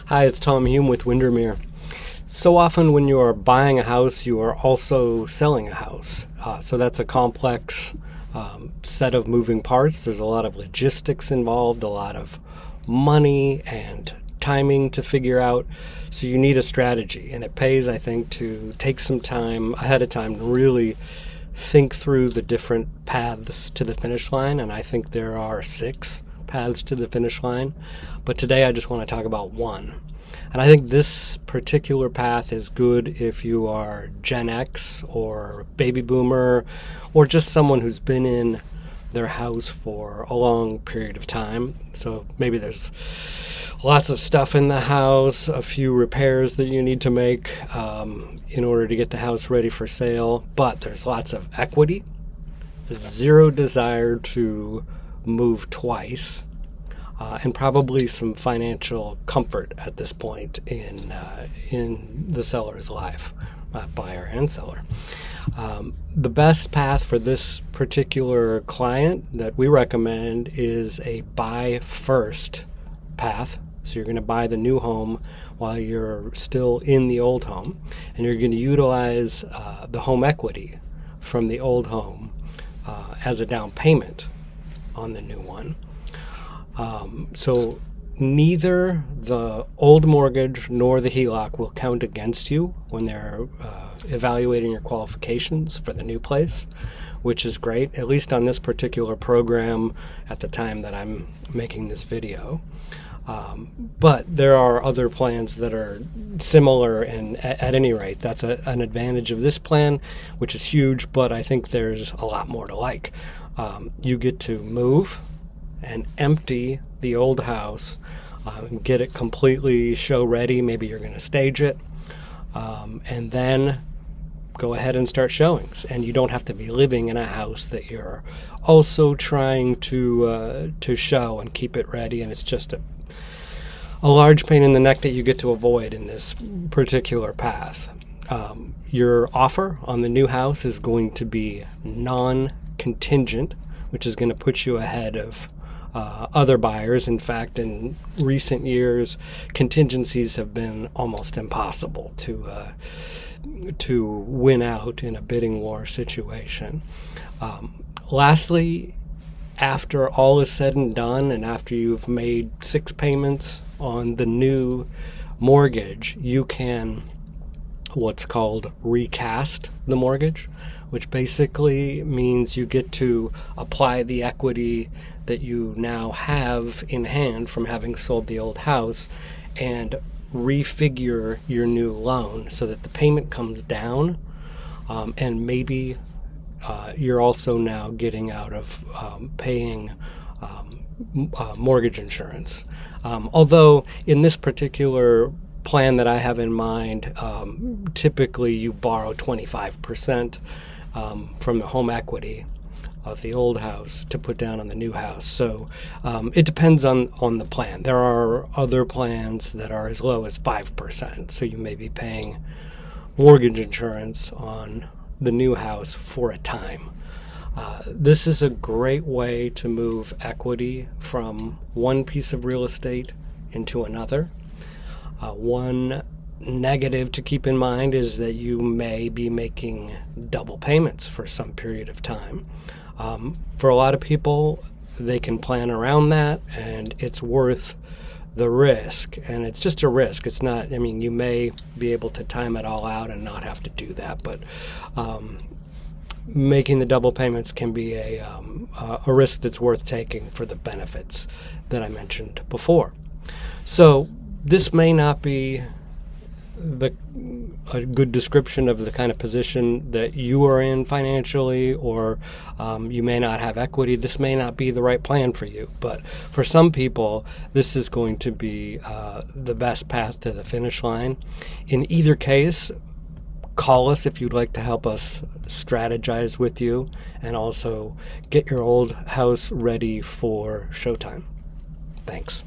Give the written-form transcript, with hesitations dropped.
Hi, it's Tom Hume with Windermere. So often when you are buying a house, you are also selling a house. So that's a complex set of moving parts. There's a lot of logistics involved, a lot of money and timing to figure out. So you need a strategy, and it pays, I think, to take some time ahead of time to really think through the different paths to the finish line. And I think there are 6 paths to the finish line, but today I just want to talk about one. And I think this particular path is good if you are Gen X or baby boomer, or just someone who's been in their house for a long period of time. So maybe there's lots of stuff in the house, a few repairs that you need to make in order to get the house ready for sale, but there's lots of equity, zero desire to move twice, and probably some financial comfort at this point in the seller's life, buyer and seller. The best path for this particular client that we recommend is a buy first path. So you're going to buy the new home while you're still in the old home, and you're going to utilize the home equity from the old home as a down payment on the new one. So neither the old mortgage nor the HELOC will count against you when they're evaluating your qualifications for the new place, which is great, at least on this particular program at the time that I'm making this video. But there are other plans that are similar, and at any rate, that's an advantage of this plan, which is huge, but I think there's a lot more to like. You get to move and empty the old house, and get it completely show ready. Maybe you're going to stage it, and then go ahead and start showings. And you don't have to be living in a house that you're also trying to show and keep it ready. And it's just a large pain in the neck that you get to avoid in this particular path. Your offer on the new house is going to be non-contingent, which is going to put you ahead of other buyers. In fact, in recent years, contingencies have been almost impossible to win out in a bidding war situation. Lastly, after all is said and done, and after you've made 6 payments on the new mortgage, you can what's called recast the mortgage, which basically means you get to apply the equity that you now have in hand from having sold the old house and refigure your new loan so that the payment comes down, and maybe you're also now getting out of paying mortgage insurance. Although in this particular plan that I have in mind, typically you borrow 25% from the home equity of the old house to put down on the new house. So it depends on the plan. There are other plans that are as low as 5%. So you may be paying mortgage insurance on the new house for a time. This is a great way to move equity from one piece of real estate into another. One negative to keep in mind is that you may be making double payments for some period of time. For a lot of people, they can plan around that, and it's worth the risk. And it's just a risk. It's not, you may be able to time it all out and not have to do that, but making the double payments can be a risk that's worth taking for the benefits that I mentioned before. So this may not be a good description of the kind of position that you are in financially, or you may not have equity. This may not be the right plan for you, but for some people, this is going to be the best path to the finish line. In either case, call us if you'd like to help us strategize with you and also get your old house ready for showtime. Thanks.